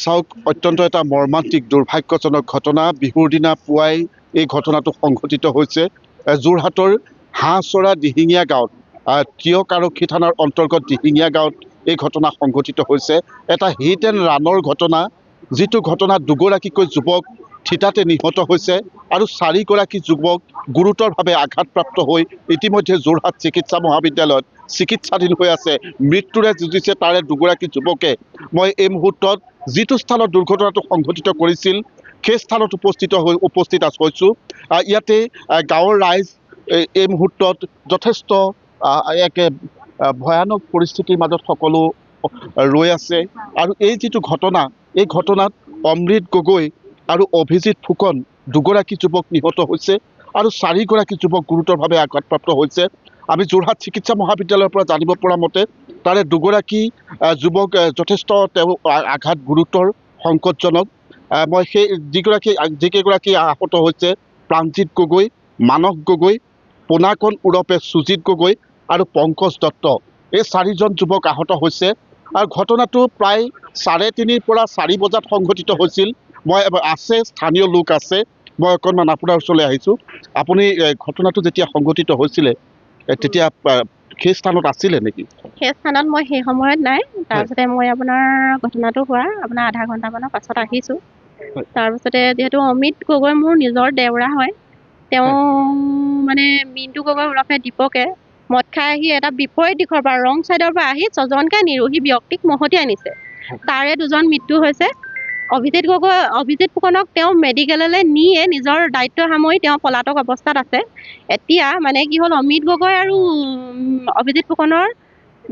চাওক, অত্যন্ত এটা মৰ্মান্তিক দুৰ্ভাগ্যজনক ঘটনা। বিহুৰ দিনা পুৱাই এই ঘটনাটো সংঘটিত হৈছে যোৰহাটৰ হাঁহচৰা দিহিঙীয়া গাঁৱত। টিয়ক আৰক্ষী থানাৰ অন্তৰ্গত দিহিঙীয়া গাঁৱত এই ঘটনা সংঘটিত হৈছে। এটা হিট এণ্ড ৰানৰ ঘটনা, যিটো ঘটনাত দুগৰাকীকৈ যুৱক থিতাতে নিহত হৈছে আৰু 4গৰাকী যুৱক গুৰুতৰভাৱে আঘাতপ্ৰাপ্ত হৈ ইতিমধ্যে যোৰহাট চিকিৎসা মহাবিদ্যালয়ত চিকিৎসাধীন হৈ আছে। মৃত্যুৰে যুঁজিছে তাৰে দুগৰাকী যুৱকে। মই এই মুহূৰ্তত যিটো স্থানত দুৰ্ঘটনাটো সংঘটিত কৰিছিল সেই স্থানত উপস্থিত হৈছোঁ। ইয়াতে গাঁৱৰ ৰাইজ এই মুহূৰ্তত যথেষ্ট এক ভয়ানক পৰিস্থিতিৰ মাজত সকলো ৰৈ আছে। আৰু এই যিটো ঘটনা, এই ঘটনাত অমৃত গগৈ আৰু অভিজিত ফুকন দুগৰাকী যুৱক নিহত হৈছে আৰু 4গৰাকী যুৱক গুৰুতৰভাৱে আঘাতপ্ৰাপ্ত হৈছে। আমি যোৰহাট চিকিৎসা মহাবিদ্যালয়ৰ পৰা জানিব পৰা মতে তাৰে দুগৰাকী যুৱক যথেষ্ট তেওঁ আঘাত গুৰুতৰ, সংকটজনক। মই সেই যিকেইগৰাকী আহত হৈছে প্ৰাণজিৎ গগৈ, মানস গগৈ, পোনাকণ ওৰপে সুজিত গগৈ আৰু পংকজ দত্ত, এই 4জন যুৱক আহত হৈছে। আৰু ঘটনাটো প্ৰায় 3:30 পৰা 4 বজাত সংঘটিত হৈছিল। মই আছে স্থানীয় লোক আছে, মই অকণমান আপোনাৰ ওচৰলৈ আহিছোঁ। আপুনি ঘটনাটো যেতিয়া সংঘটিত হৈছিলে তেতিয়া সেই স্থানত আছিলে নেকি? সেই স্থানত মই সেই সময়ত নাই। তাৰপিছতে মই আপোনাৰ ঘটনাটো হোৱাৰ আপোনাৰ আধা ঘণ্টামানৰ পাছত আহিছোঁ। তাৰপিছতে যিহেতু অমিত গগৈ মোৰ নিজৰ দেউৰা হয়, তেওঁ মানে মিণ্টু গগৈ ওৰফে দীপকে মদ খাই আহি এটা বিপৰীত দিশৰ পৰা ৰং ছাইডৰ পৰা আহি 6জনকৈ নিৰোহী ব্যক্তিক মহতিয়াই আনিছে। তাৰে 2জন মৃত্যু হৈছে। অভিজিত ফুকনক তেওঁ মেডিকেললৈ নিয়ে নিজৰ দায়িত্ব সামৰি তেওঁ পলাতক অৱস্থাত আছে। এতিয়া মানে কি হ'ল, অমিত গগৈ আৰু অভিজিত ফুকনৰ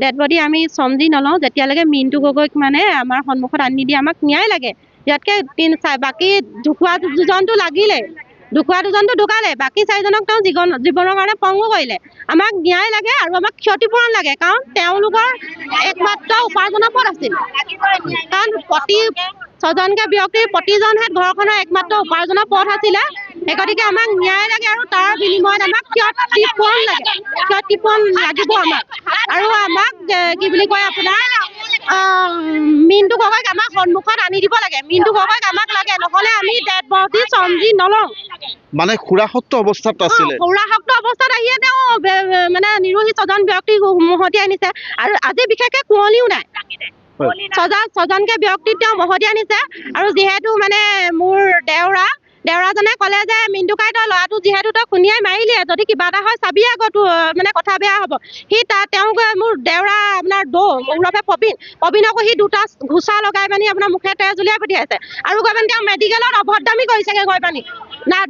ডেড বডি আমি চমজি নলওঁ যেতিয়ালৈকে মিণ্টু গগৈক মানে আমাৰ সন্মুখত আনি দিয়ে। আমাক ন্যায় লাগে। ইয়াতকৈ বাকী ঢুকুৱা 2জনটো লাগিলে, ঢুকুৱা 2জনটো ঢুকালে, বাকী 4জনক তেওঁ জীৱনৰ কাৰণে পংগু কৰিলে। আমাক ন্যায় লাগে আৰু আমাক ক্ষতিপূৰণ লাগে, কাৰণ তেওঁলোকৰ একমাত্ৰ উপাৰ্জনৰ পথ আছিল। কাৰণ প্ৰতি 6জনকৈ ব্যক্তিৰ প্ৰতিজন হেড ঘৰখনৰ একমাত্ৰ উপাৰ্জনৰ পথ আছিলে। সেই গতিকে আমাক ন্যায় লাগে আৰু তাৰ বিনিময়ত আমাক ক্ষতিপূৰণ লাগে, ক্ষতিপূৰণ লাগিব আমাক। আৰু আমাক কি বুলি কয় আপোনাৰ মিণ্টু গগৈক আমাক সন্মুখত আনি দিব লাগে। মিণ্টু গগৈক আমাক লাগে, নহ'লে আমি ডেড বডি চমজি নলওঁ। মানে সুৰাসক্ত অৱস্থাত আছিলে। সুৰাসক্ত অৱস্থাত আহিয়ে তেওঁ মানে নিৰোহী 6জন ব্যক্তিক মহতিয়াই আনিছে। আৰু আজি বিশেষকৈ কুঁৱলীও নাই, 6জনকৈ ব্যক্তিক তেওঁ মহতিয়াই আনিছে। আৰু যিহেতু মানে মোৰ দেউৰাজনে ক'লে যে মিণ্টুকাই তই ল'ৰাটো যিহেতু তই খুন্দিয়াই মাৰিলিয়ে, যদি কিবা এটা হয় চাবি আকৌ তোৰ মানে কথা বেয়া হ'ব। তেওঁক মোৰ দেউৰা আপোনাৰ ওৰফে প্ৰবীণকো সি 2টা ঘোচা লগাই পানি আপোনাৰ মুখে তেজ উলিয়াই পঠিয়াইছে। আৰু গৈ পানি তেওঁ মেডিকেলত অভদ্ৰামি কৰিছেগৈ গৈ পানি।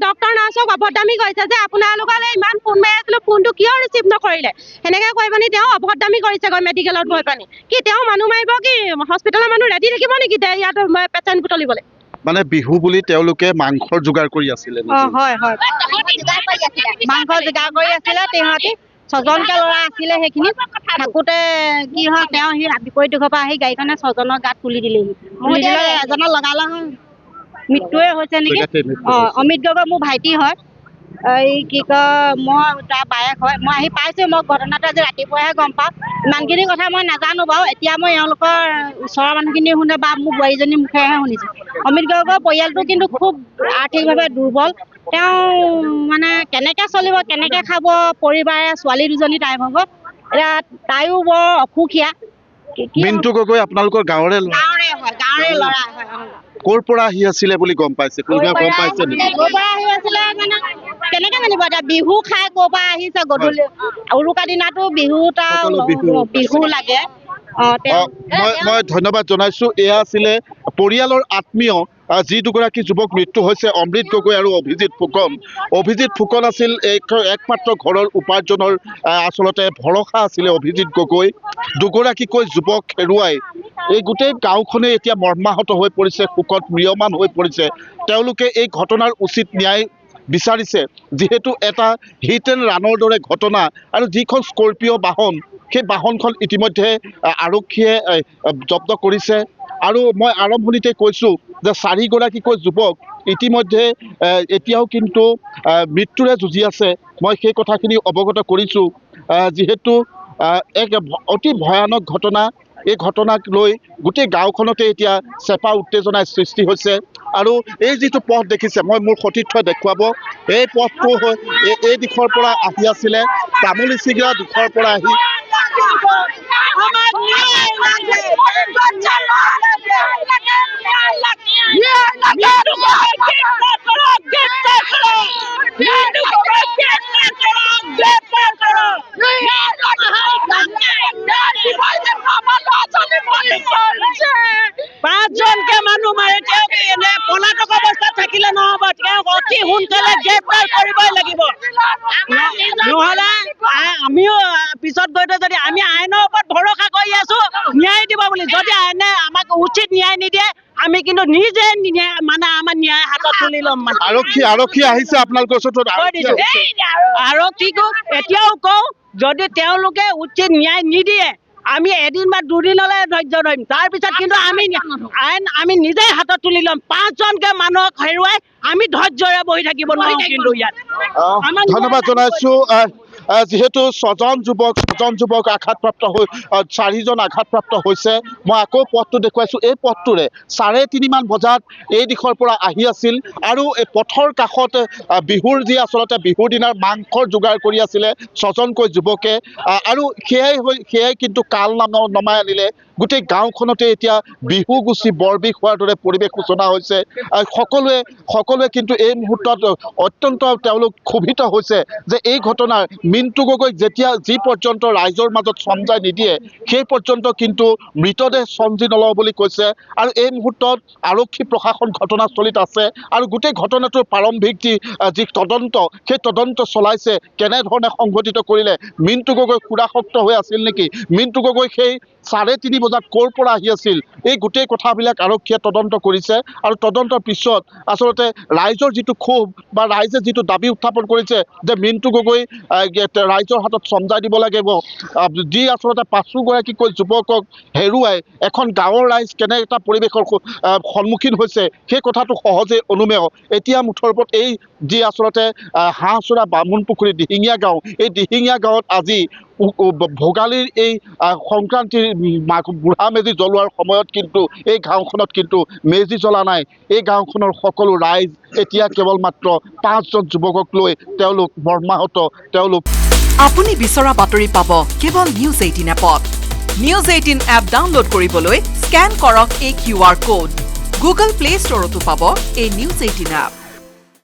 ডক্টৰ নাৰ্ছক অভদ্ৰামি কৰিছে যে আপোনালোকলৈ ইমান ফোন মাৰি আছিলোঁ, ফোনটো কিয় ৰিচিভ নকৰিলে, সেনেকৈ কৈ পানি তেওঁ অভদ্ৰামি কৰিছেগৈ মেডিকেলত গৈ পানি। কি তেওঁ মানুহ মাৰিব কি হস্পিটেলৰ মানুহ ৰেডি থাকিব নেকি ইয়াত পেচেণ্ট বুটলিবলৈ? মানে বিহু বুলি তেওঁলোকে মাংসৰ যোগাৰ কৰি আছিলে। হয়, মাংস যোগাৰ কৰি আছিলে। সিহঁতি 6জনকৈ ল'ৰা আছিলে। সেইখিনি থাকোঁতে কি হয়, তেওঁ সি বিপৰীত দিশৰ পৰা আহি গাড়ীখনে 6জনৰ গাত তুলি দিলেহি। এজনৰ লগালে মৃত্যুৱে হৈছে নেকি। অমিত গগৈ মোৰ ভাইটি হয়। এই কি কয়, মই তাৰ বায়েক হয়। মই আহি পাইছোঁ। মই ঘটনাটো আজি ৰাতিপুৱাহে গম পাওঁ। ইমানখিনি কথা মই নাজানো বাৰু। এতিয়া মই এওঁলোকৰ ওচৰৰ মানুহখিনিয়ে শুনে বা মোৰ বোৱাৰীজনীৰ মুখেৰেহে শুনিছোঁ। অমিত গগৈৰ পৰিয়ালটো কিন্তু খুব আৰ্থিকভাৱে দুৰ্বল। তেওঁ মানে কেনেকৈ চলিব, কেনেকৈ খাব পৰিবাৰে, ছোৱালী 2জনী তাই ভাগৰ। এতিয়া তাইও বৰ অসুখীয়া। মিণ্টু গগৈ আপোনালোকৰ গাঁৱৰে ল'ৰা হয়। ক'ৰ পৰা আহি আছিলে বুলি গম পাইছে? কোনোবাই গম পাইছে নেকি? ক'ৰ পৰা আহি আছিলে মানে কেনেকৈ জানিব? এতিয়া বিহু খাই ক'ৰ পৰা আহিছে গধূলি, উৰুকা দিনাটো বিহু লাগে। মই ধন্যবাদ জনাইছোঁ। এয়া আছিলে পৰিয়ালৰ আত্মীয় যি দুগৰাকী যুৱক মৃত্যু হৈছে, অমৃত গগৈ আৰু অভিজিত ফুকন। অভিজিত ফুকন আছিল একমাত্ৰ ঘৰৰ উপাৰ্জনৰ আচলতে ভৰসা আছিলে অভিজিত গগৈ। দুগৰাকীকৈ যুৱক হেৰুৱাই এই গোটেই গাঁওখনে এতিয়া মৰ্মাহত হৈ পৰিছে, শোকত ম্ৰিয়মান হৈ পৰিছে। তেওঁলোকে এই ঘটনাৰ উচিত ন্যায় বিচাৰিছে, যিহেতু এটা হিট এণ্ড ৰানৰ দৰে ঘটনা। আৰু যিখন স্কৰ্পিঅ' বাহন, সেই বাহনখন ইতিমধ্যে আৰক্ষীয়ে জব্দ কৰিছে। আৰু মই আৰম্ভণিতে কৈছোঁ যে 4গৰাকীকৈ যুৱক ইতিমধ্যে এতিয়াও কিন্তু মৃত্যুৰে যুঁজি আছে। মই সেই কথাখিনি অৱগত কৰিছোঁ। যিহেতু এক অতি ভয়ানক ঘটনা, এই ঘটনাক লৈ গোটেই গাঁওখনতে এতিয়া চেপা উত্তেজনাৰ সৃষ্টি হৈছে আৰু এই যিটো পথ দেখিছে মই মোৰ সতীৰ্থই দেখুৱাব এই পথটো এই দিশৰ পৰা আহি আছিলে তামুলী চিগৰা দিশৰ পৰা আহি পাঁচজনকে মানুহ মাৰি তেওঁক এনে পলাতক অৱস্থাত থাকিলে নহ'ব তেওঁক অতি সোনকালে গ্ৰেপ্তাৰ কৰিবই লাগিব নহ'লে আমিও পিছত গৈ যদি আমি আইনৰ ওপৰত ভৰসা কৰি আছো ন্যায় দিব বুলি যদি আইনে আমাক উচিত ন্যায় নিদিয়ে আমি কিন্তু নিজে মানে আমাৰ ন্যায় হাতত তুলি ল'ম মানে আৰক্ষী আহিছে আপোনালোকৰ ওচৰত আৰক্ষীকো এতিয়াও কওঁ যদি তেওঁলোকে উচিত ন্যায় নিদিয়ে আমি এদিন বা দুদিনলৈ ধৈৰ্য ধৰিম তাৰপিছত কিন্তু আমি নিজে হাতত তুলি ল'ম পাঁচজনকে মানুহক হেৰুৱাই আমি ধৈৰ্যৰে বহি থাকিব নোৱাৰিম কিন্তু ইয়াত ধন্যবাদ জনাইছো যিহেতু ছজন যুৱক আঘাতপ্ৰাপ্ত হৈ 4জন আঘাতপ্ৰাপ্ত হৈছে মই আকৌ পথটো দেখুৱাইছো এই পথটোৰে 3:30 মান বজাত এই দিশৰ পৰা আহি আছিল আৰু এই পথৰ কাষত বিহুৰ যি আচলতে বিহুৰ দিনাৰ মাংসৰ যোগাৰ কৰি আছিলে 6জনকৈ যুৱকে আৰু সেয়াই কিন্তু কাল নমাই আনিলে গোটেই গাঁওখনতে এতিয়া বিহু গুচি বৰবিষ হোৱাৰ দৰে পৰিৱেশ সূচনা হৈছে সকলোৱে কিন্তু এই মুহূৰ্তত অত্যন্ত তেওঁলোক ক্ষোভিত হৈছে যে এই ঘটনাৰ মিণ্টু গগৈক যি পৰ্যন্ত ৰাইজৰ মাজত চমজাই নিদিয়ে সেই পৰ্যন্ত কিন্তু মৃতদেহ চমজি নলওঁ বুলি কৈছে আৰু এই মুহূৰ্তত আৰক্ষী প্ৰশাসন ঘটনাস্থলীত আছে আৰু গোটেই ঘটনাটোৰ প্ৰাৰম্ভিক যি তদন্ত সেই তদন্ত চলাইছে কেনেধৰণে সংঘটিত কৰিলে মিণ্টু গগৈ সুৰাসক্ত হৈ আছিল নেকি মিণ্টু গগৈ সেই 3:30 বজাত ক'ৰ পৰা আহি আছিল এই গোটেই কথাবিলাক আৰক্ষীয়ে তদন্ত কৰিছে আৰু তদন্তৰ পিছত আচলতে ৰাইজৰ যিটো ক্ষোভ বা ৰাইজে যিটো দাবী উত্থাপন কৰিছে যে মিণ্টু গগৈ ৰাইজৰ হাতত চমজাই দিব লাগিব যি আচলতে 5গৰাকীকৈ যুৱকক হেৰুৱাই এখন গাঁৱৰ ৰাইজ কেনে এটা পৰিৱেশৰ সন্মুখীন হৈছে সেই কথাটো সহজে অনুমেয় এতিয়া মুঠৰ ওপৰত এই যি আচলতে হাঁহচৰা বামুণপুখুৰী দিহিঙীয়া গাঁও এই দিহিঙীয়া গাঁৱত আজি ভোগালীৰ এই সংক্ৰান্তিৰ বুঢ়া মেজি জ্বলোৱাৰ সময়ত কিন্তু এই গাঁওখনত কিন্তু মেজি জ্বলা নাই এই গাঁওখনৰ সকলো ৰাইজ এতিয়া কেৱল মাত্ৰ 5জন যুৱকক লৈ তেওঁলোক মৰ্মাহত তেওঁলোক আপুনি বিচৰা বাতৰি পাব কেৱল নিউজ 18 এপত নিউজ 18 এপ ডাউনলোড কৰিবলৈ স্কেন কৰক এই QR কোড গুগল প্লে ষ্টৰতো পাব এই নিউজ 18 এপ